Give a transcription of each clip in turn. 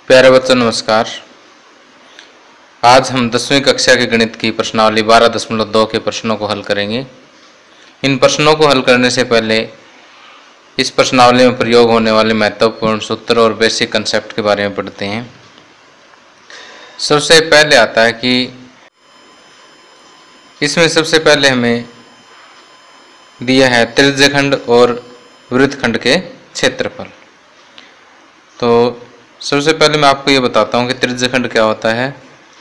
प्यारे बच्चों नमस्कार। आज हम 10वीं कक्षा के गणित की प्रश्नावली 12.2 के प्रश्नों को हल करेंगे। इन प्रश्नों को हल करने से पहले इस प्रश्नावली में प्रयोग होने वाले महत्वपूर्ण सूत्र और बेसिक कंसेप्ट के बारे में पढ़ते हैं। सबसे पहले आता है कि इसमें सबसे पहले हमें दिया है त्रिज्यखंड और वृत्तखंड के क्षेत्रफल। तो सबसे पहले मैं आपको ये बताता हूँ कि त्रिज्यखंड क्या होता है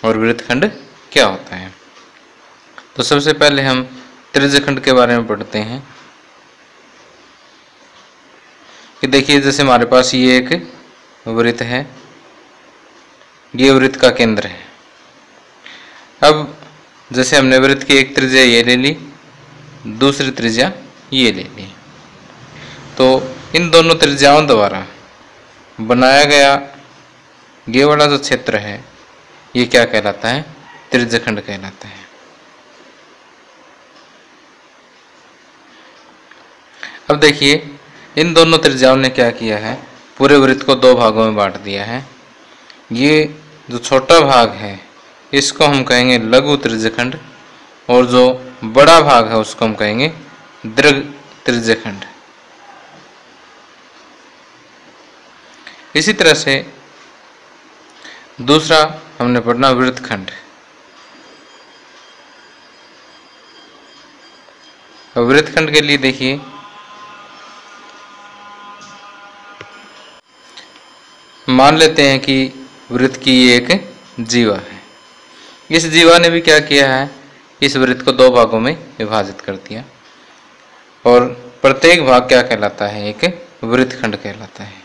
और वृत्तखंड क्या होता है। तो सबसे पहले हम त्रिज्यखंड के बारे में पढ़ते हैं कि देखिए, जैसे हमारे पास ये एक वृत्त है, ये वृत्त का केंद्र है। अब जैसे हमने वृत्त की एक त्रिज्या ये ले ली, दूसरी त्रिज्या ये ले ली, तो इन दोनों त्रिज्याओं द्वारा बनाया गया ये वाला जो क्षेत्र है ये क्या कहलाता है? त्रिज्यखंड कहलाता है। अब देखिए, इन दोनों त्रिज्याओं ने क्या किया है, पूरे वृत्त को दो भागों में बांट दिया है। ये जो छोटा भाग है इसको हम कहेंगे लघु त्रिज्यखंड, और जो बड़ा भाग है उसको हम कहेंगे दीर्घ त्रिज्यखंड। इसी तरह से दूसरा हमने पढ़ना वृत्तखंड। वृत्तखंड के लिए देखिए, मान लेते हैं कि वृत्त की एक जीवा है। इस जीवा ने भी क्या किया है, इस वृत्त को दो भागों में विभाजित कर दिया, और प्रत्येक भाग क्या कहलाता है? एक वृत्तखंड कहलाता है।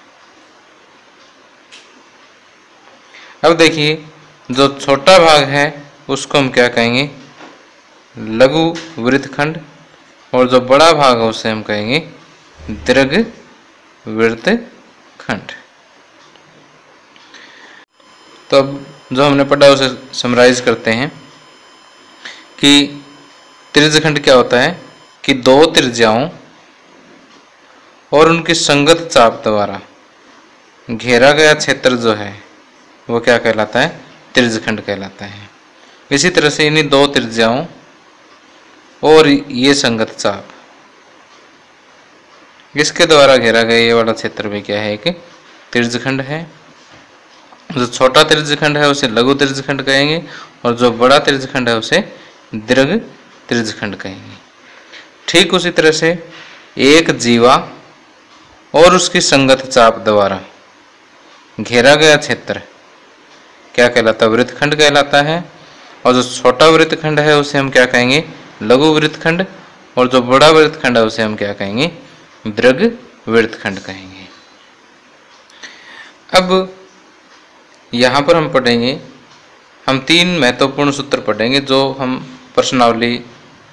अब देखिए, जो छोटा भाग है उसको हम क्या कहेंगे? लघु वृत्तखंड, और जो बड़ा भाग है उसे हम कहेंगे दीर्घ वृत्तखंड। तो अब जो हमने पढ़ा उसे समराइज करते हैं कि त्रिज्यखंड क्या होता है कि दो त्रिज्याओं और उनकी संगत चाप द्वारा घेरा गया क्षेत्र जो है वो क्या कहलाता है? त्रिज्यखंड कहलाता है। इसी तरह से इन्हीं दो त्रिज्याओं और ये संगत चाप, इसके द्वारा घेरा गया ये वाला क्षेत्र भी क्या है? एक त्रिज्यखंड है। जो छोटा त्रिज्यखंड है उसे लघु त्रिज्यखंड कहेंगे, और जो बड़ा त्रिज्यखंड है उसे दीर्घ त्रिज्यखंड कहेंगे। ठीक उसी तरह से एक जीवा और उसकी संगत चाप द्वारा घेरा गया क्षेत्र क्या कहलाता है? वृत्तखंड कहलाता है। और जो छोटा वृत्तखंड है उसे हम क्या कहेंगे? लघु वृत्तखंड, और जो बड़ा वृत्तखंड है उसे हम क्या कहेंगे? दीर्घ वृत्तखंड कहेंगे। अब यहाँ पर हम पढ़ेंगे, हम तीन महत्वपूर्ण सूत्र पढ़ेंगे जो हम प्रश्नावली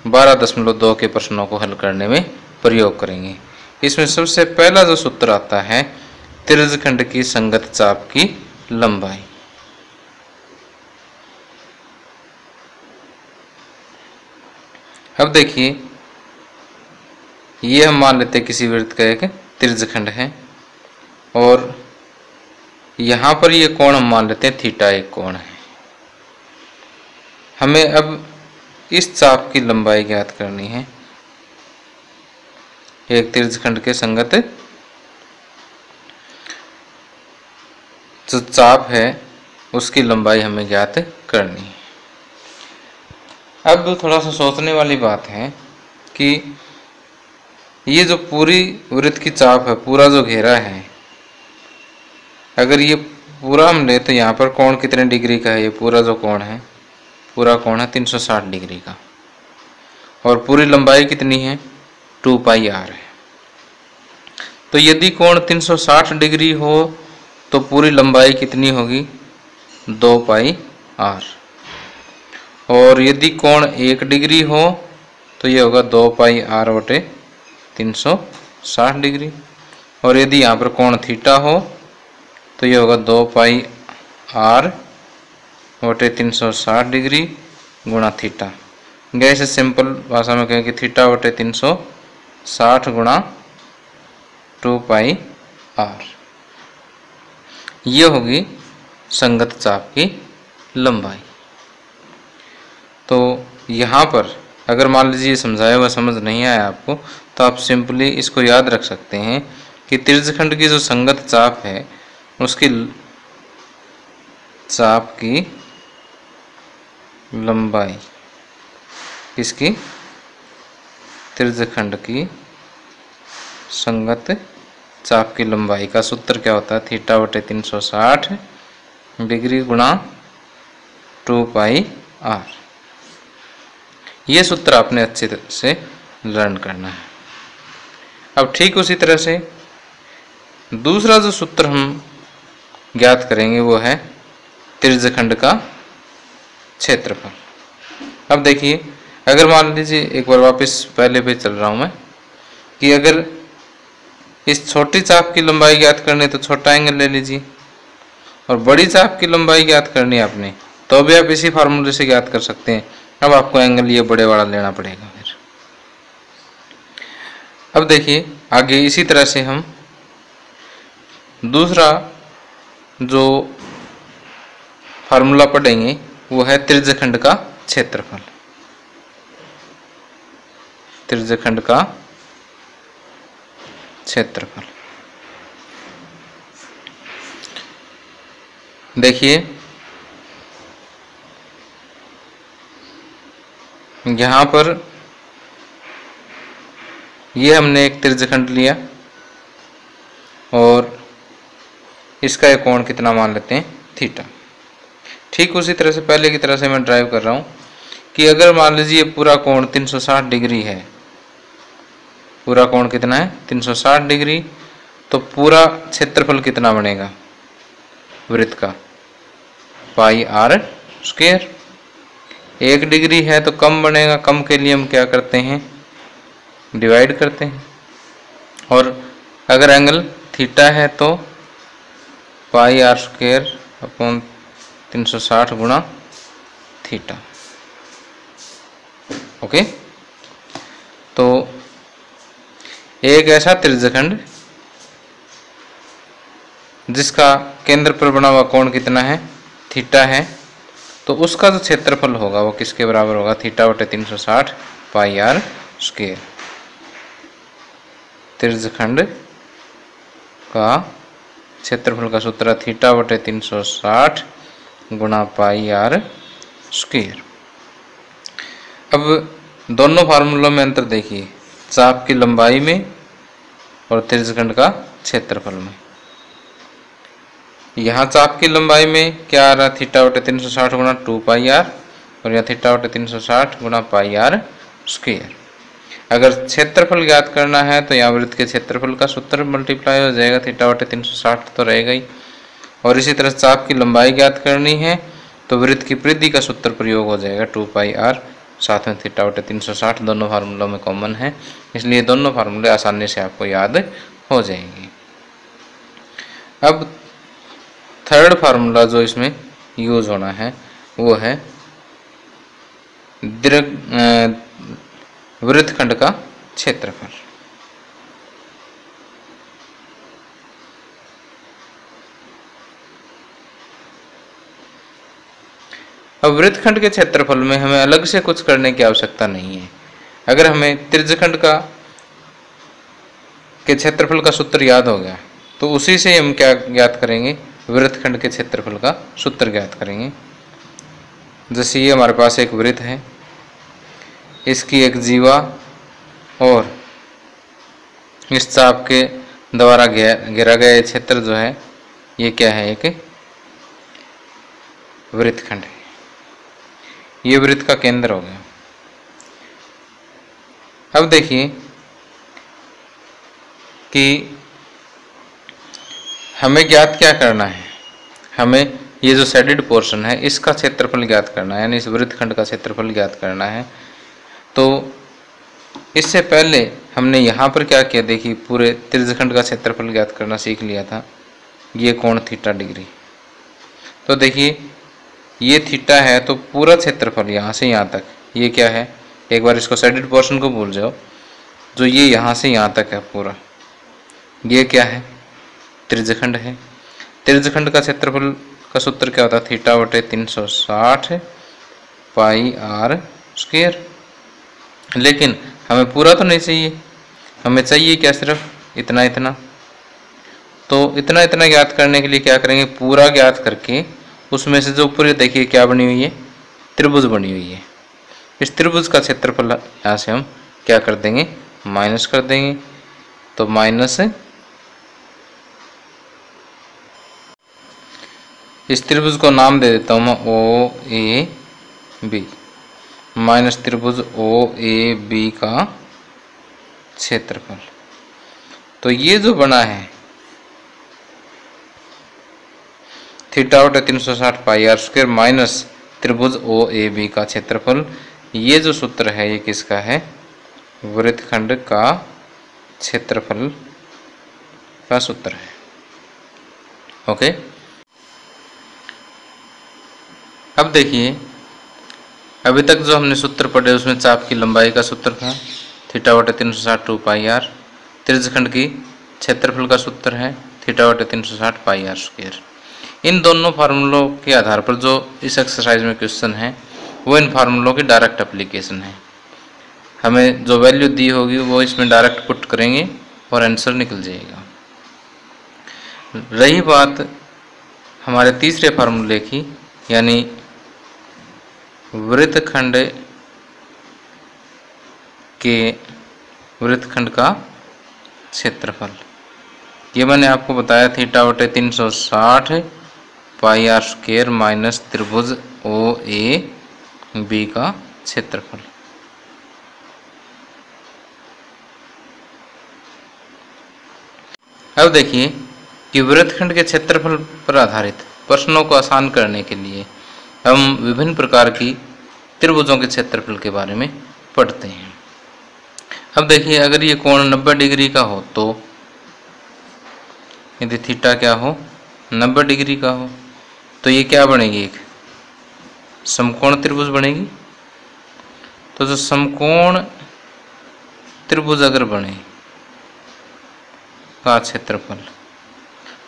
12.2 के प्रश्नों को हल करने में प्रयोग करेंगे। इसमें सबसे पहला जो सूत्र आता है, त्रिज्यखंड की संगत चाप की लंबाई। अब देखिए, ये हम मान लेते हैं किसी वृत्त का एक त्रिज्यखंड है, और यहाँ पर ये कोण हम मान लेते हैं थीटा एक कोण है। हमें अब इस चाप की लंबाई ज्ञात करनी है। एक त्रिज्यखंड के संगत जो चाप है उसकी लंबाई हमें ज्ञात करनी है। अब थोड़ा सा सोचने वाली बात है कि ये जो पूरी वृत्त की चाप है, पूरा जो घेरा है, अगर ये पूरा हम ले तो यहाँ पर कोण कितने डिग्री का है? ये पूरा जो कोण है, पूरा कोण है 360 डिग्री का, और पूरी लंबाई कितनी है? 2πr है। तो यदि कोण 360 डिग्री हो तो पूरी लंबाई कितनी होगी? 2πr। और यदि कोण 1 डिग्री हो तो ये होगा 2πr/360 डिग्री, और यदि यहाँ पर कोण थीटा हो तो ये होगा 2πr/360 डिग्री गुणा थीटा। जैसे सिंपल भाषा में कहें कि θ/360 गुणा 2πr, ये होगी संगत चाप की लंबाई। तो यहाँ पर अगर मान लीजिए समझाया हुआ समझ नहीं आया आपको, तो आप सिंपली इसको याद रख सकते हैं कि त्रिज्यखंड की जो संगत चाप है उसकी चाप की लंबाई, इसकी त्रिज्यखंड की संगत चाप की लंबाई का सूत्र क्या होता है, थीटा बटे 360 डिग्री गुणा 2 पाई आर। ये सूत्र आपने अच्छे तरह से लर्न करना है। अब ठीक उसी तरह से दूसरा जो सूत्र हम ज्ञात करेंगे वो है त्रिज्यखंड का क्षेत्रफल। अब देखिए, अगर मान लीजिए एक बार वापस पहले पे चल रहा हूं मैं, कि अगर इस छोटी चाप की लंबाई ज्ञात करनी है तो छोटा एंगल ले लीजिए, और बड़ी चाप की लंबाई ज्ञात करनी है आपने तो भी आप इसी फार्मूले से ज्ञात कर सकते हैं। अब आपको एंगल ये बड़े वाला लेना पड़ेगा फिर। अब देखिए आगे इसी तरह से हम दूसरा जो फार्मूला पढ़ेंगे वो है त्रिज्यखंड का क्षेत्रफल। त्रिज्यखंड का क्षेत्रफल देखिए, यहां पर ये हमने एक त्रिज्यखंड लिया और इसका एक कोण कितना मान लेते हैं, थीटा। ठीक उसी तरह से पहले की तरह से मैं ड्राइव कर रहा हूं कि अगर मान लीजिए पूरा कोण 360 डिग्री है, पूरा कोण कितना है 360 डिग्री, तो पूरा क्षेत्रफल कितना बनेगा वृत्त का, पाई आर स्क्वायर। 1 डिग्री है तो कम बनेगा, कम के लिए हम क्या करते हैं, डिवाइड करते हैं। और अगर एंगल थीटा है तो पाई आर स्क्वायर अपॉन 360 गुणा थीटा। ओके, तो एक ऐसा त्रिज्यखंड जिसका केंद्र पर बना हुआ कोण कितना है, थीटा है, तो उसका जो क्षेत्रफल होगा वो किसके बराबर होगा, थीटा बटे 360 पाई आर स्क्वायर। त्रिज्यखंड का क्षेत्रफल का सूत्र थीटा बटे 360 गुणा पाई आर स्क्वायर। अब दोनों फार्मूलों में अंतर देखिए, चाप की लंबाई में और त्रिज्यखंड का क्षेत्रफल में। यहाँ चाप की लंबाई में क्या आ रहा है, थीटा बटे 360 गुणा 2 पाई आर, और यहाँ थीटा बटे 360 गुणा पाई आर स्क्वायर। अगर क्षेत्रफल ज्ञात करना है तो यहाँ वृत्त के क्षेत्रफल का सूत्र मल्टीप्लाई हो जाएगा, थीटा बटे 360 तो रहेगा ही। और इसी तरह चाप की लंबाई ज्ञात करनी है तो वृत्त की परिधि का सूत्र प्रयोग हो जाएगा 2 पाई आर, साथ में थीटा बटे 360, दोनों फार्मूलों में कॉमन है, इसलिए दोनों फार्मूले आसानी से आपको याद हो जाएंगे। अब थर्ड फार्मूला जो इसमें यूज होना है वो है वृत्तखंड का क्षेत्रफल। अब वृत्तखंड के क्षेत्रफल में हमें अलग से कुछ करने की आवश्यकता नहीं है। अगर हमें त्रिज्यखंड का के क्षेत्रफल का सूत्र याद हो गया तो उसी से हम क्या ज्ञात करेंगे, वृत्तखंड के क्षेत्रफल का सूत्र ज्ञात करेंगे। जैसे ये हमारे पास एक वृत्त है, इसकी एक जीवा और इस चाप के द्वारा घेरा गया क्षेत्र जो है ये क्या है, एक वृत्तखंड है। ये वृत्त का केंद्र हो गया। अब देखिए कि हमें ज्ञात क्या करना है, हमें ये जो शेडेड पोर्शन है इसका क्षेत्रफल ज्ञात करना है, यानी इस वृत्तखंड का क्षेत्रफल ज्ञात करना है। तो इससे पहले हमने यहाँ पर क्या किया, देखिए पूरे त्रिज्यखंड का क्षेत्रफल ज्ञात करना सीख लिया था। ये कोण थीटा डिग्री, तो देखिए ये थीटा है तो पूरा क्षेत्रफल यहाँ से यहाँ तक ये क्या है, एक बार इसको शेडेड पोर्शन को भूल जाओ, जो ये यहाँ से यहाँ तक है पूरा, ये क्या है, त्रिज्यखंड है। त्रिज्यखंड का क्षेत्रफल का सूत्र क्या होता है? थीटा बटे 360 पाई आर स्क्वायर। लेकिन हमें पूरा तो नहीं चाहिए, हमें चाहिए क्या? सिर्फ इतना इतना। तो इतना इतना ज्ञात करने के लिए क्या करेंगे? पूरा ज्ञात करके उसमें से जो ऊपर देखिए क्या बनी हुई है? त्रिभुज बनी हुई है। इस त्रिभुज का क्षेत्रफल यहाँ से हम क्या कर देंगे? माइनस कर देंगे। तो माइनस इस त्रिभुज को नाम दे देता हूँ मैं ओ ए बी, माइनस त्रिभुज ओ ए बी का क्षेत्रफल। तो ये जो बना है थीटा बटे 360 पाई आर स्क्वायर माइनस त्रिभुज ओ ए बी का क्षेत्रफल, ये जो सूत्र है ये किसका है? वृत्तखंड का क्षेत्रफल का सूत्र है। ओके, अब देखिए अभी तक जो हमने सूत्र पढ़े उसमें चाप की लंबाई का सूत्र था थीटा बटे 360 2 पाई आर। त्रिज्यखंड की क्षेत्रफल का सूत्र है थीटा बटे 360 पाई आर स्क्वायर। इन दोनों फार्मूलों के आधार पर जो इस एक्सरसाइज में क्वेश्चन है वो इन फार्मूलों की डायरेक्ट एप्लीकेशन है। हमें जो वैल्यू दी होगी वो इसमें डायरेक्ट पुट करेंगे और आंसर निकल जाएगा। रही बात हमारे तीसरे फार्मूले की, यानी वृत्तखंड का क्षेत्रफल, ये मैंने आपको बताया थीटा बटे 360 पाई आर स्क्वायर माइनस त्रिभुज ओ ए बी का क्षेत्रफल। अब देखिए कि वृत्तखंड के क्षेत्रफल पर आधारित प्रश्नों को आसान करने के लिए हम विभिन्न प्रकार की त्रिभुजों के क्षेत्रफल के बारे में पढ़ते हैं। अब देखिए अगर ये कोण 90 डिग्री का हो तो यदि थीटा क्या हो? 90 डिग्री का हो तो ये क्या बनेगी? एक समकोण त्रिभुज बनेगी। तो जो समकोण त्रिभुज अगर बने का क्षेत्रफल,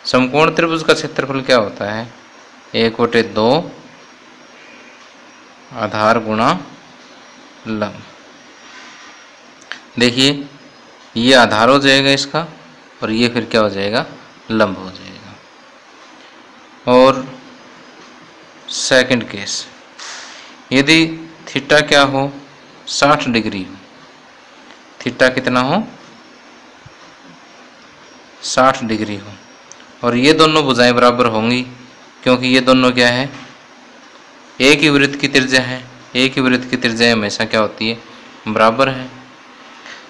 समकोण त्रिभुज का क्षेत्रफल क्या होता है? 1/2 आधार गुणा लंब। देखिए ये आधार हो जाएगा इसका और ये फिर क्या हो जाएगा? लंब हो जाएगा। और सेकंड केस, यदि थीटा क्या हो? 60 डिग्री हो। थीटा कितना हो? 60 डिग्री हो और ये दोनों भुजाएं बराबर होंगी क्योंकि ये दोनों क्या है? एक ही वृत्त की त्रिज्या है। एक ही वृत्त की त्रिज्या हमेशा क्या होती है? बराबर है।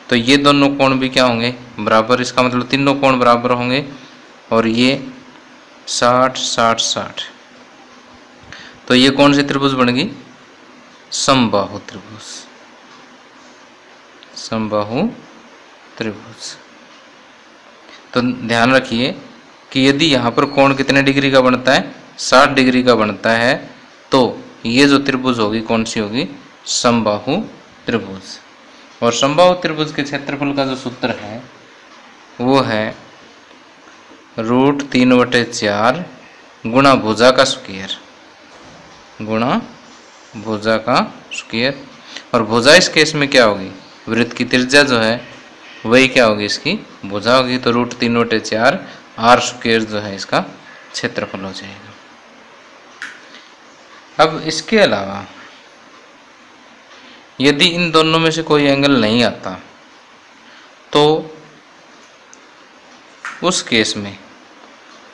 तो ये दोनों कोण भी क्या होंगे? बराबर। इसका मतलब तीनों कोण बराबर होंगे और ये 60 60 60। तो ये कौन सी त्रिभुज बनेगी? समबाहु त्रिभुज। समबाहु त्रिभुज। तो ध्यान रखिए कि यदि यहाँ पर कोण कितने डिग्री का बनता है? 60 डिग्री का बनता है। तो ये जो त्रिभुज होगी कौन सी होगी? समबाहु त्रिभुज। और समबाहु त्रिभुज के क्षेत्रफल का जो सूत्र है वो है √3/4 गुणा भुजा का स्क्वायर, गुणा भुजा का स्क्वायर। और भुजा इस केस में क्या होगी? वृत्त की त्रिज्या जो है वही क्या होगी? इसकी भुजा होगी। तो √3/4 आर स्क्वायर जो है इसका क्षेत्रफल हो जाएगा। अब इसके अलावा यदि इन दोनों में से कोई एंगल नहीं आता तो उस केस में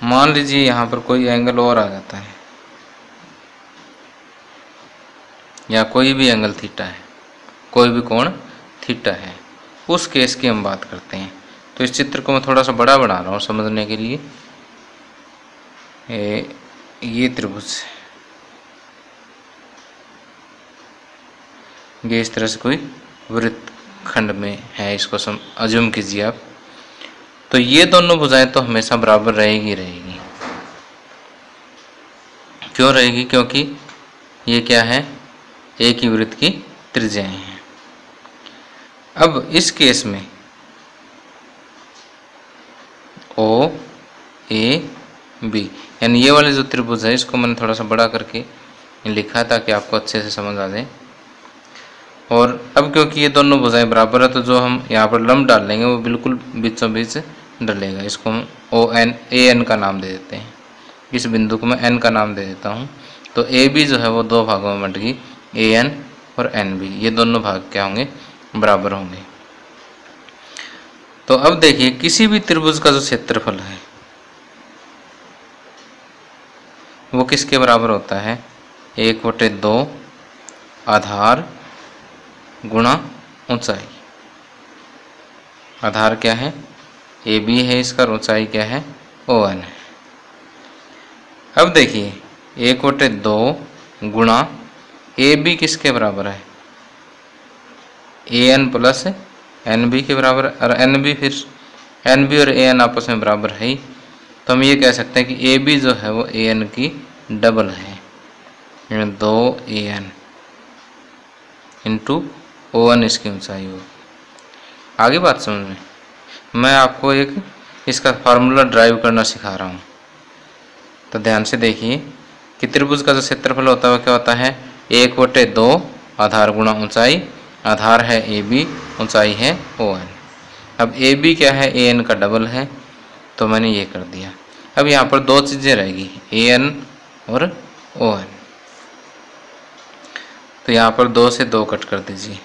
मान लीजिए यहाँ पर कोई एंगल और आ जाता है या कोई भी एंगल थीटा है, कोई भी कोण थीटा है, उस केस की हम बात करते हैं। तो इस चित्र को मैं थोड़ा सा बड़ा बना रहा हूँ समझने के लिए। ये त्रिभुज, ये इस तरह से कोई वृत्तखंड में है, इसको अज्यूम कीजिए आप। तो ये दोनों भुजाएं तो हमेशा बराबर रहेगी। क्यों रहेगी? क्योंकि ये क्या है? एक ही वृत्त की त्रिज्याएं हैं। अब इस केस में ओ ए बी, यानी ये वाले जो त्रिभुज है इसको मैंने थोड़ा सा बड़ा करके लिखा ताकि आपको अच्छे से समझ आ जाए। और अब क्योंकि ये दोनों भुजाएं बराबर है तो जो हम यहाँ पर लंब डाल लेंगे वो बिल्कुल बीचों बीच डलेगा। इसको हम ए एन का नाम दे देते हैं, इस बिंदु को मैं एन का नाम दे देता हूँ। तो ए बी जो है वो दो भागों में बंट गई, ए एन और एन बी, ये दोनों भाग क्या होंगे, बराबर होंगे। तो अब देखिए किसी भी त्रिभुज का जो क्षेत्रफल है वो किसके बराबर होता है, 1/2 आधार गुणा ऊंचाई। आधार क्या है, ए बी है इसका, ऊंचाई क्या है, ओ एन है। अब देखिए 1/2 गुणा ए बी किसके बराबर है, A N plus N B के बराबर, और एन बी फिर एन बी और ए एन आपस में बराबर है ही, तो हम ये कह सकते हैं कि ए बी जो है वो ए एन की डबल है, 2 A N into O N इसकी ऊंचाई होगी। आगे बात समझ में, मैं आपको एक इसका फार्मूला ड्राइव करना सिखा रहा हूँ, तो ध्यान से देखिए कि त्रिभुज का जो क्षेत्रफल होता है वो क्या होता है, 1/2 आधार गुणा ऊंचाई, आधार है ए बी, ऊंचाई है ओ एन। अब ए बी क्या है, ए एन का डबल है, तो मैंने ये कर दिया। अब यहाँ पर दो चीज़ें रहेगी, ए एन और ओ एन, तो यहाँ पर 2 से 2 कट कर दीजिए।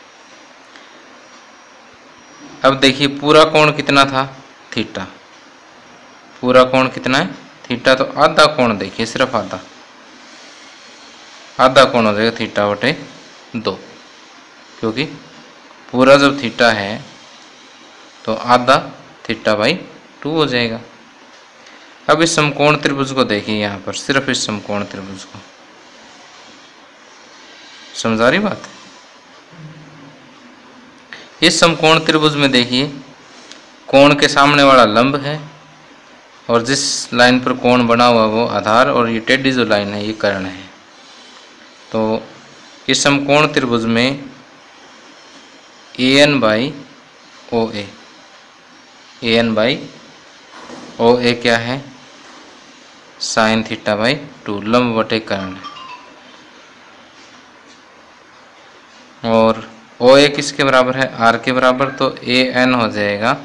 अब देखिए पूरा कोण कितना था, थीटा, पूरा कोण कितना है, थीटा, तो आधा कोण देखिए, सिर्फ आधा, आधा कोण हो जाएगा θ/2, क्योंकि पूरा जब थीटा है तो आधा θ/2 हो जाएगा। अब इस समकोण त्रिभुज को देखिए, यहाँ पर सिर्फ इस समकोण त्रिभुज को, समझ आ रही बात। इस समकोण त्रिभुज में देखिए कोण के सामने वाला लंब है और जिस लाइन पर कोण बना हुआ वो आधार, और ये टेढ़ी जो लाइन है ये कर्ण है। तो इस समकोण त्रिभुज में ए एन बाई ओ ए क्या है, साइन θ/2, लंब बटे कर्ण, और ओ ए किसके बराबर है, आर के बराबर, तो ए एन हो जाएगा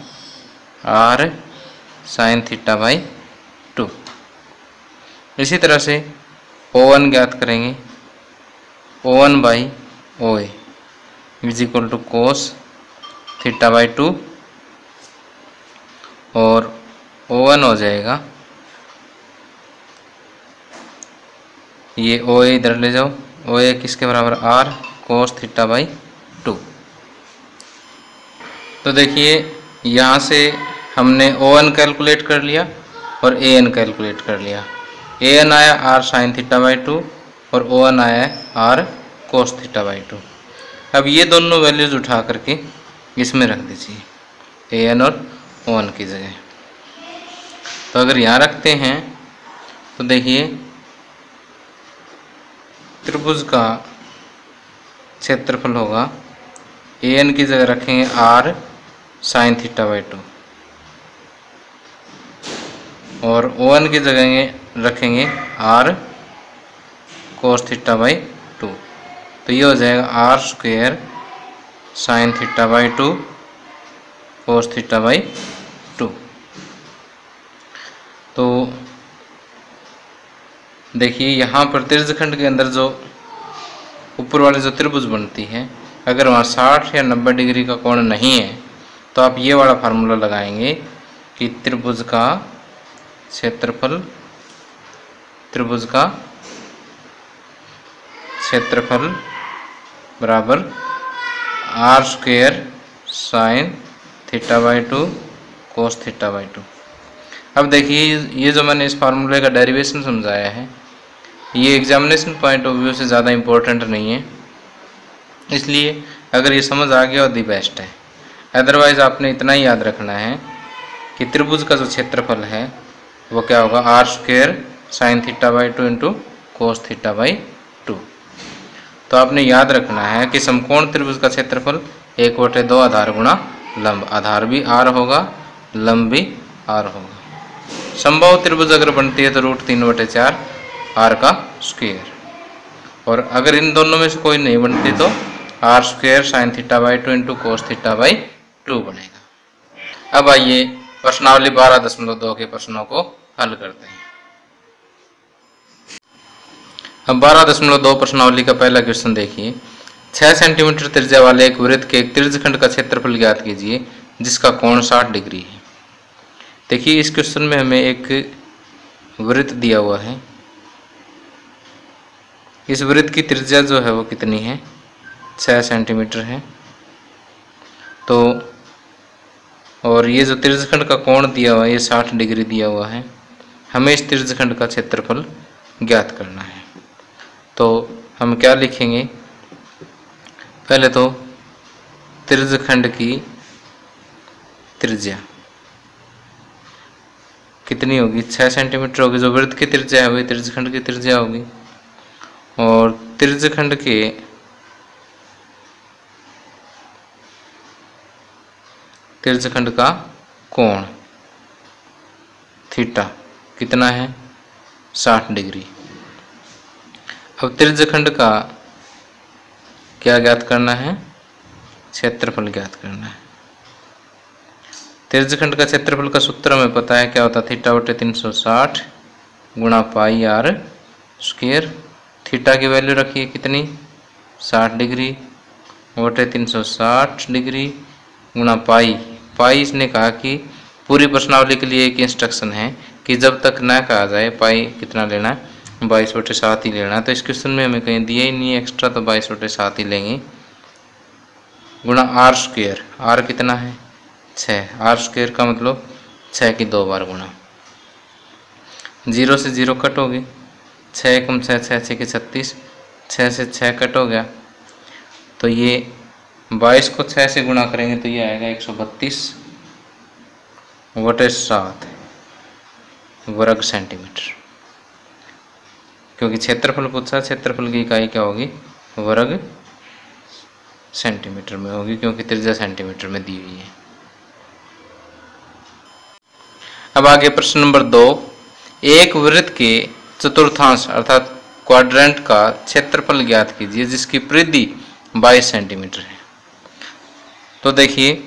आर साइन θ/2। इसी तरह से ओ एन ज्ञात करेंगे, O N by O A is equal to cos θ/2, और ओ एन हो जाएगा, ये ओ ए इधर ले जाओ, ओ ए किसके बराबर, आर कोस θ/2। तो देखिए यहाँ से हमने ओ एन कैलकुलेट कर लिया और ए एन कैलकुलेट कर लिया। ए एन आया आर साइन θ/2 और ओ एन आया आर कोस θ/2। अब ये दोनों वैल्यूज उठा करके इसमें रख दीजिए, ए एन और ओ एन की जगह। तो अगर यहाँ रखते हैं तो देखिए त्रिभुज का क्षेत्रफल होगा, ए एन की जगह रखेंगे आर साइन θ/2 और ओ एन की जगह रखेंगे आर कोस θ/2। तो ये हो जाएगा आर स्क्वायर साइन θ/2 कोस θ/2। तो देखिए यहाँ पर त्रिज्यखंड के अंदर जो ऊपर वाली जो त्रिभुज बनती है, अगर वहाँ 60 या 90 डिग्री का कोण नहीं है तो आप ये वाला फार्मूला लगाएंगे कि त्रिभुज का क्षेत्रफल बराबर आर स्क्वायर साइन θ/2 कोस θ/2। अब देखिए ये जो मैंने इस फार्मूले का डेरिवेशन समझाया है ये एग्जामिनेशन पॉइंट ऑफ व्यू से ज़्यादा इम्पोर्टेंट नहीं है, इसलिए अगर ये समझ आ गया तो दी बेस्ट है। अदरवाइज़ आपने इतना ही याद रखना है कि त्रिभुज का जो क्षेत्रफल है वो क्या होगा, R square sine θ/2 into cos θ/2। तो आपने याद रखना है कि समकोण त्रिभुज का क्षेत्रफल 1/2 आधार गुणा लंब, आधार भी आर होगा, लंब भी आर होगा। समबाहु त्रिभुज अगर बनती है तो √3/4 r का स्क्वायर, और अगर इन दोनों में से कोई नहीं बनती तो r² sin θ/2 × cos θ/2 बनेगा। अब आइए प्रश्नावली 12.2 के प्रश्नों को हल करते हैं। अब 12.2 प्रश्नावली का पहला क्वेश्चन देखिए। 6 सेंटीमीटर त्रिज्या वाले एक वृत्त के एक त्रिज्यखंड का क्षेत्रफल ज्ञात कीजिए जिसका कोण 60 डिग्री है। देखिए इस क्वेश्चन में हमें एक वृत्त दिया हुआ है। इस वृत्त की त्रिज्या जो है वो कितनी है, 6 सेंटीमीटर है। तो और ये जो त्रिज्यखंड का कोण दिया हुआ है ये 60 डिग्री दिया हुआ है। हमें इस त्रिज्यखंड का क्षेत्रफल ज्ञात करना है। तो हम क्या लिखेंगे, पहले तो त्रिज्यखंड की त्रिज्या कितनी होगी, 6 सेंटीमीटर होगी। जो वृत्त की त्रिज्या है वही त्रिज्यखंड की त्रिज्या होगी, और त्रिज्यखंड का कोण थीटा कितना है, 60 डिग्री। अब त्रिज्यखंड का क्या ज्ञात करना है, क्षेत्रफल ज्ञात करना है। त्रिज्यखंड का क्षेत्रफल का सूत्र हमें पता है, क्या होता है, θ/360 गुणा πr²। थीटा की वैल्यू रखिए कितनी, 60 डिग्री बटे 360 डिग्री गुणा पाई इसने कहा कि पूरी प्रश्नावली के लिए एक इंस्ट्रक्शन है कि जब तक ना कहा जाए पाई कितना लेना है, 22/7 ही लेना है। तो इस क्वेश्चन में हमें कहीं दिया ही नहीं है एक्स्ट्रा, तो 22/7 ही लेंगे गुणा r²। r कितना है, 6। r² का मतलब 6 की 2 बार गुणा, 0 से 0 कट हो गई, 6 × 6 6 6 के 36, 6 से 6 कट हो गया। तो ये 22 को 6 से गुणा करेंगे तो ये आएगा 132/7 वर्ग सेंटीमीटर। क्योंकि क्षेत्रफल पूछा, क्षेत्रफल की इकाई क्या होगी, वर्ग सेंटीमीटर में होगी, क्योंकि त्रिज्या सेंटीमीटर में दी हुई है। अब आगे प्रश्न नंबर 2। एक वृत्त के चतुर्थांश अर्थात क्वाड्रेंट का क्षेत्रफल ज्ञात कीजिए जिसकी परिधि 22 सेंटीमीटर है। तो देखिए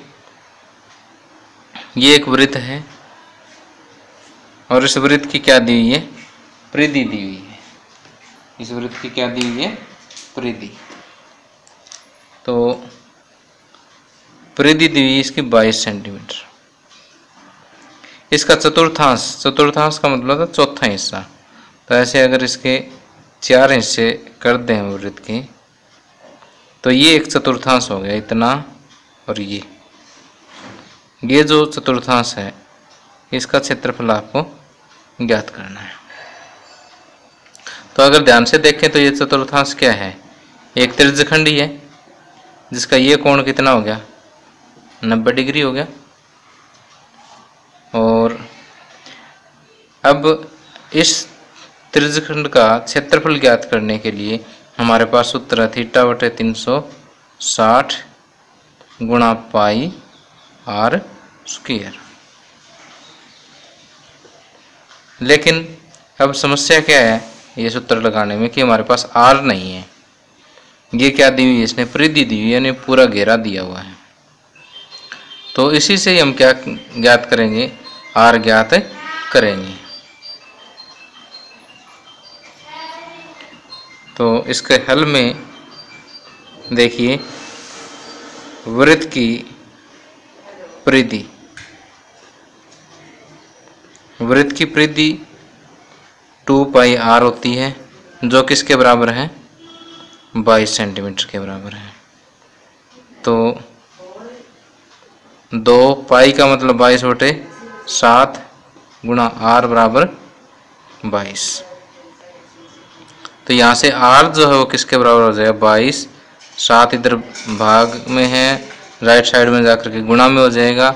ये एक वृत्त है और इस वृत्त की क्या दी हुई है, परिधि दी हुई है। इस वृत्त की क्या दी हुई है, परिधि। तो परिधि दी हुई है इसकी 22 सेंटीमीटर। इसका चतुर्थांश का मतलब था चौथा हिस्सा। तो ऐसे अगर इसके 4 हिस्से कर दें वृत्त के, तो ये एक चतुर्थांश हो गया इतना, और ये जो चतुर्थांश है इसका क्षेत्रफल आपको ज्ञात करना है। तो अगर ध्यान से देखें तो ये चतुर्थांश क्या है, एक त्रिज्यखंड ही है जिसका ये कोण कितना हो गया, 90 डिग्री हो गया। और अब इस त्रिज्यखंड का क्षेत्रफल ज्ञात करने के लिए हमारे पास सूत्र है θ/360 गुणा πr²। लेकिन अब समस्या क्या है ये सूत्र लगाने में कि हमारे पास r नहीं है। ये क्या दी हुई है, इसने परिधि दी हुई है, यानी पूरा घेरा दिया हुआ है। तो इसी से ही हम क्या ज्ञात करेंगे, r ज्ञात करेंगे। तो इसके हल में देखिए वृत्त की परिधि, वृत्त की परिधि 2πr होती है जो किसके बराबर है, 22 सेंटीमीटर के बराबर है। तो 2 पाई का मतलब 22/7 गुणा r बराबर 22। तो यहाँ से r जो है वो किसके बराबर हो जाएगा, 22। 7 इधर भाग में है, राइट साइड में जाकर के गुणा में हो जाएगा,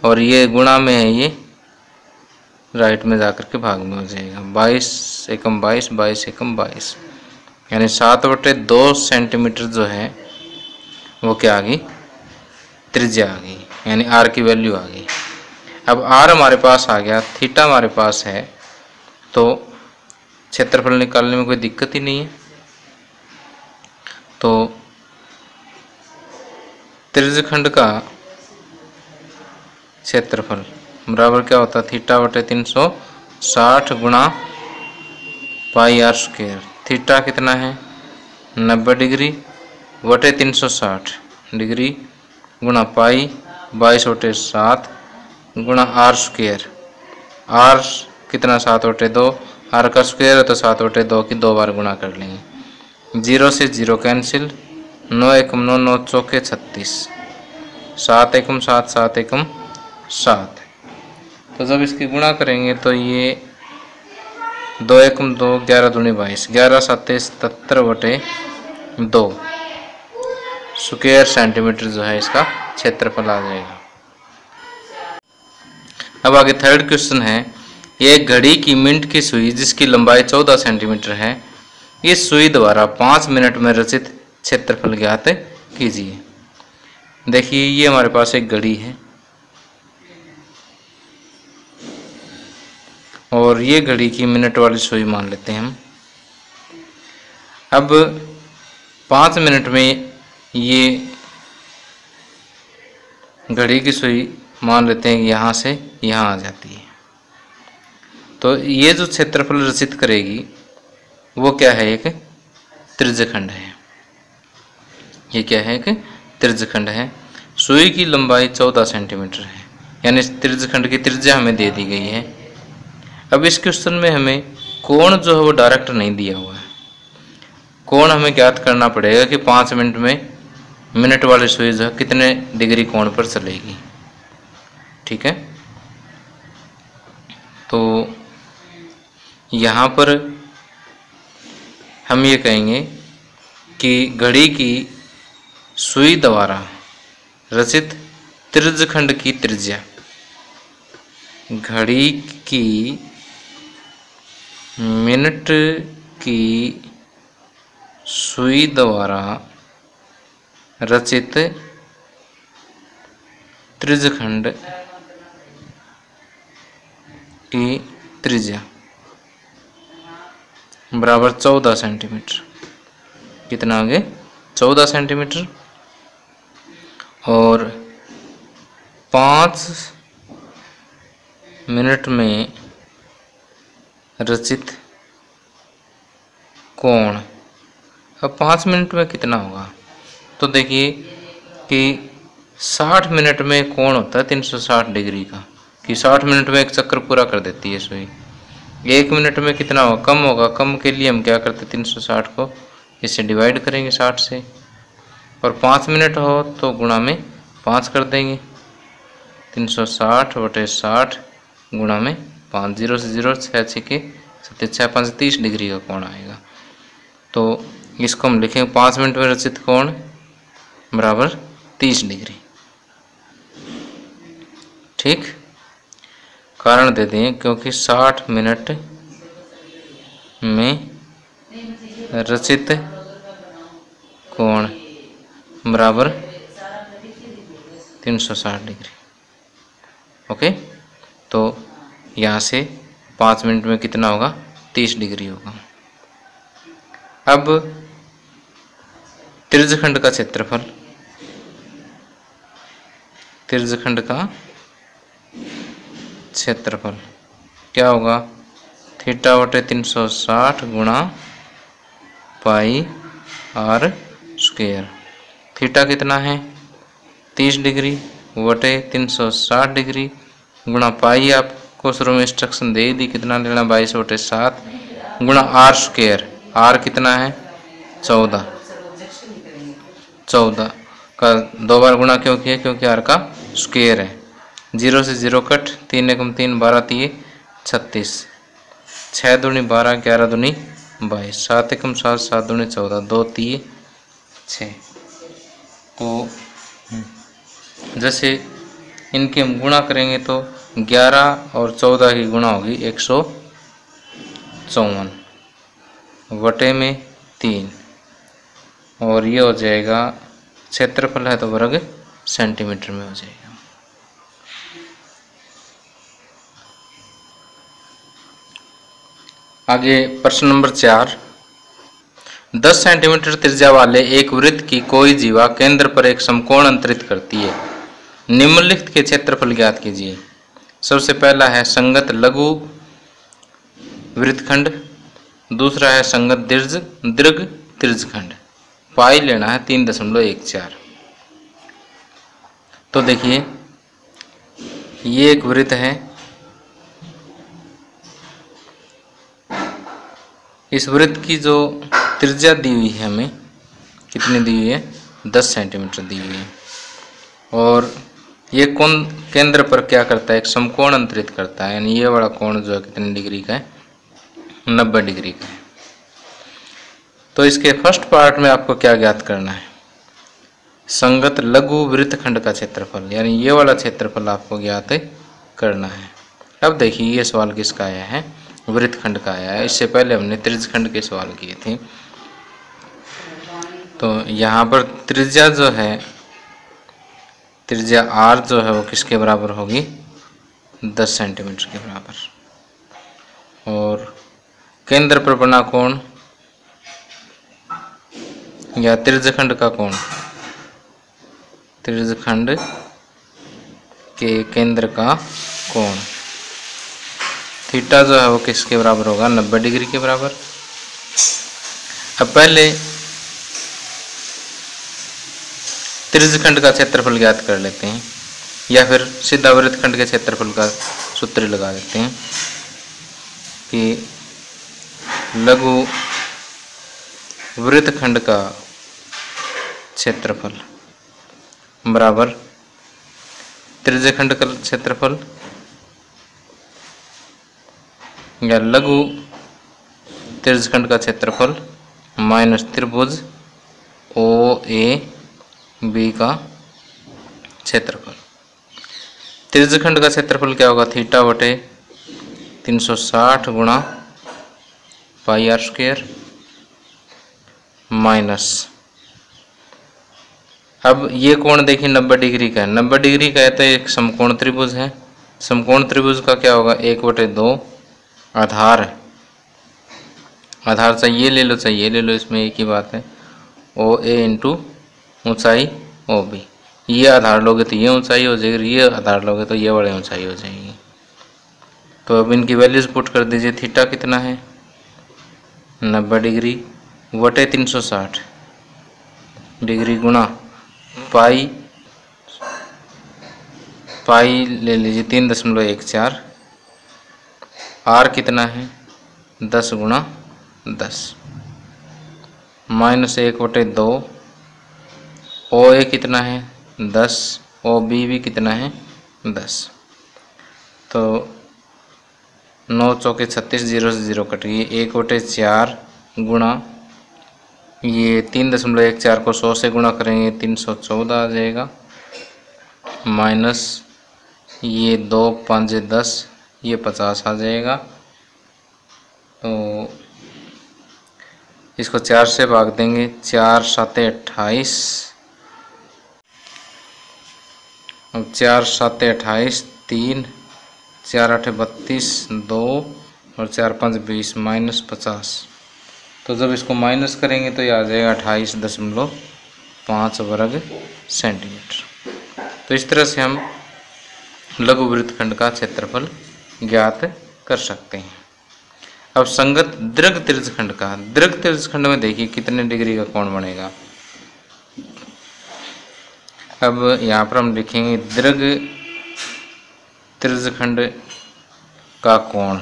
और ये गुणा में है, ये राइट में जाकर के भाग में हो जाएगा। 22 एकम 22, 22 एकम 22, यानी 7/2 सेंटीमीटर जो है वो क्या आ गई, त्रिज्या आ गई, यानी r की वैल्यू आ गई। अब आर हमारे पास आ गया, थीटा हमारे पास है, तो क्षेत्रफल निकालने में कोई दिक्कत ही नहीं है। तो त्रिज्यखंड का क्षेत्रफल बराबर क्या होता है, थीटा बटे 360 गुणा पाई आर स्क्वायर। थीटा कितना है 90 डिग्री बटे 360 डिग्री गुणा पाई 22/7 गुणा आर स्क्वायर। आर कितना 7/2, आर का स्क्वायर है तो 7/2 की 2 बार गुणा कर लेंगे। 0 से 0 कैंसिल, 9 एकम 9, 9 चौके 36, 7 एकम 7, 7 एकम 7। तो जब इसकी गुणा करेंगे तो ये 2 एकम 2, 11 दूनी 22, 11 7 77/2 स्क्वायर सेंटीमीटर जो है इसका क्षेत्रफल आ जाएगा। अब आगे थर्ड क्वेश्चन है, एक घड़ी की मिनट की सुई जिसकी लंबाई 14 सेंटीमीटर है, इस सुई द्वारा 5 मिनट में रचित क्षेत्रफल ज्ञात कीजिए। देखिए ये हमारे पास एक घड़ी है और ये घड़ी की मिनट वाली सुई मान लेते हैं हम। अब 5 मिनट में ये घड़ी की सुई मान लेते हैं यहाँ से यहाँ आ जाती है, तो ये जो क्षेत्रफल रचित करेगी वो क्या है, एक त्रिज्यखंड है। ये क्या है, एक त्रिज्यखंड है। सुई की लंबाई 14 सेंटीमीटर है, यानी इस त्रिज्यखंड की त्रिज्या हमें दे दी गई है। अब इस क्वेश्चन में हमें कोण जो है वो डायरेक्ट नहीं दिया हुआ है, कोण हमें ज्ञात करना पड़ेगा कि 5 मिनट में मिनट वाली सुई जो है कितने डिग्री कोण पर चलेगी। ठीक है, तो यहाँ पर हम ये कहेंगे कि घड़ी की सुई द्वारा रचित त्रिज्यखंड की त्रिज्या, घड़ी की मिनट की सुई द्वारा रचित त्रिज्यखंड की त्रिज्या बराबर 14 सेंटीमीटर। कितना आगे 14 सेंटीमीटर। और 5 मिनट में रचित कोण, अब 5 मिनट में कितना होगा, तो देखिए कि 60 मिनट में कोण होता है 360 डिग्री का, कि 60 मिनट में एक चक्कर पूरा कर देती है सुई। 1 मिनट में कितना होगा, कम होगा, कम के लिए हम क्या करते 360 को इससे डिवाइड करेंगे 60 से, और 5 मिनट हो तो गुणा में 5 कर देंगे, 360/60 गुणा में 5, 0 से 0, 6 6 6 5 30 डिग्री का कोण आएगा। तो इसको हम लिखेंगे 5 मिनट में रचित कोण बराबर 30 डिग्री। ठीक, कारण दे दें क्योंकि 60 मिनट में रचित कोण बराबर 360 डिग्री। ओके, तो यहाँ से 5 मिनट में कितना होगा 30 डिग्री होगा। अब त्रिज्यखंड का क्षेत्रफल, त्रिज्यखंड का क्षेत्रफल क्या होगा, थीटा बटे 360 गुणा पाई आर स्क्वायर। थीटा कितना है 30 डिग्री बटे 360 डिग्री गुणा पाई, आपको शुरू में इंस्ट्रक्शन दे दी कितना लेना 22/7 गुणा आर स्क्वायर। आर कितना है 14 का 2 बार गुणा क्यों किया, क्योंकि आर का स्क्वायर है। 0 से 0 कट, 3 एकम 3, 12 3 36, 6 दूनी 12, 11 दूनी 22, 7 एकम 7, 7 दूनी 14, 2 3 6। तो जैसे इनके हम गुणा करेंगे तो 11 और 14 की गुणा होगी 154 बटे में 3, और ये हो जाएगा क्षेत्रफल है तो वर्ग सेंटीमीटर में हो जाएगा। आगे प्रश्न नंबर 4, 10 सेंटीमीटर त्रिज्या वाले एक वृत्त की कोई जीवा केंद्र पर एक समकोण अंतरित करती है, निम्नलिखित के क्षेत्रफल ज्ञात कीजिए। सबसे पहला है संगत लघु वृत्तखंड, दूसरा है संगत दीर्घ त्रिज्यखंड। पाई लेना है 3.14। तो देखिए ये एक वृत्त है, इस वृत्त की जो त्रिज्या दी हुई है हमें कितनी दी हुई है, 10 सेंटीमीटर दी हुई है। और ये कोण केंद्र पर क्या करता है, एक समकोण अंतरित करता है, यानी ये वाला कोण जो है कितने डिग्री का है, 90 डिग्री का है। तो इसके फर्स्ट पार्ट में आपको क्या ज्ञात करना है, संगत लघु वृत्तखंड का क्षेत्रफल, यानी ये वाला क्षेत्रफल आपको ज्ञात करना है। अब देखिए ये सवाल किसका आया है, वृत्तखंड का आया है। इससे पहले हमने त्रिज्यखंड के सवाल किए थे। तो यहाँ पर त्रिज्या जो है, त्रिज्या r जो है वो किसके बराबर होगी, 10 सेंटीमीटर के बराबर। और केंद्र पर बना कोण या त्रिज्यखंड का कोण, त्रिज्यखंड के केंद्र का कोण थीटा जो है वो किसके बराबर होगा, 90 डिग्री के बराबर। अब पहले त्रिज्यखंड का क्षेत्रफल ज्ञात कर लेते हैं, या फिर सीधा वृत्तखंड के क्षेत्रफल का सूत्र लगा देते हैं कि लघु वृत्तखंड का क्षेत्रफल बराबर त्रिज्यखंड का क्षेत्रफल या लघु त्रिज्यखंड का क्षेत्रफल माइनस त्रिभुज OAB का क्षेत्रफल। त्रिज्यखंड का क्षेत्रफल क्या होगा, थीटा बटे 360 गुणा पाई r स्क्वायर माइनस, अब ये कोण देखिए 90 डिग्री का है, 90 डिग्री का है तो एक समकोण त्रिभुज है। समकोण त्रिभुज का क्या होगा, 1/2 आधार है, आधार चाहिए ले लो, चाहिए ले लो, इसमें एक ही बात है, OA इंटू ऊंचाई OB। ये आधार लोगे तो ये ऊंचाई हो जाएगी, ये आधार लोगे तो ये बड़ी ऊंचाई हो जाएगी। तो अब इनकी वैल्यूज पुट कर दीजिए। थीटा कितना है, 90 डिग्री बटे 360 डिग्री गुणा पाई ले लीजिए 3.14, r कितना है 10 गुणा 10 माइनस 1/2, OA कितना है 10, OB भी कितना है 10। तो 9 चौके 36, 0 से 0 कट गई, 1/4 गुणा ये 3.14 को 100 से गुणा करेंगे 314 आ जाएगा, माइनस ये 2 5 10, ये 50 आ जाएगा। तो इसको 4 से भाग देंगे, 4 7 28, अब 4 7 28, 3 4 8 32, 2 और 4 5 20 माइनस 50। तो जब इसको माइनस करेंगे तो ये आ जाएगा 28.5 वर्ग सेंटीमीटर। तो इस तरह से हम लघु वृत्तखंड का क्षेत्रफल ज्ञात कर सकते हैं। अब संगत दीर्घ त्रिज्यखंड का, दीर्घ त्रिज्यखंड में देखिए कितने डिग्री का कोण बनेगा। अब यहाँ पर हम लिखेंगे दीर्घ त्रिज्यखंड का कोण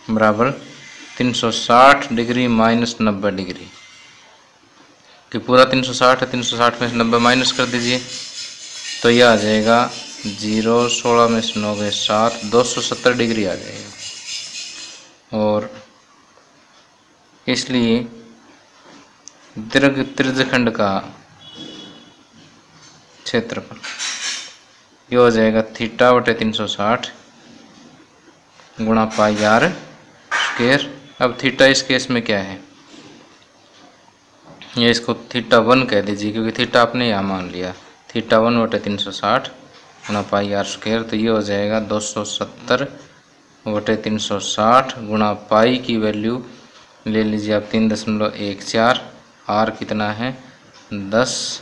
बराबर 360 डिग्री माइनस 90 डिग्री, कि पूरा 360 है, 360 में से 90 माइनस कर दीजिए तो यह आ जाएगा 0, 16 में से 9 गए 7, 270 डिग्री आ जाएगा। और इसलिए दीर्घ त्रिज्यखंड का क्षेत्रफल ये हो जाएगा थीटा बटे 360 गुणा पाई r स्क्वायर। अब थीटा इस केस में क्या है, ये इसको थीटा 1 कह दीजिए, क्योंकि थीटा आपने यहाँ मान लिया, थीटा 1 बटे 360 गुणा पाई r स्क्वायर। तो ये हो जाएगा 270 बटे 360 गुणा पाई की वैल्यू ले लीजिए आप 3.14। आर कितना है 10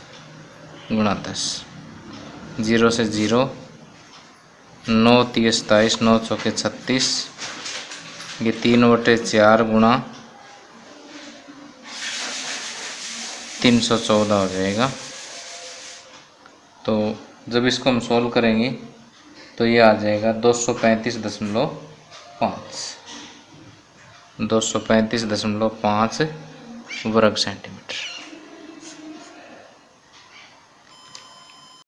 गुणा 10, 0 से 0, 9 30 27, 9 चौके 36, ये 3/4 गुणा 314 हो जाएगा। तो जब इसको हम सॉल्व करेंगे तो ये आ जाएगा 235.5 वर्ग सेंटीमीटर।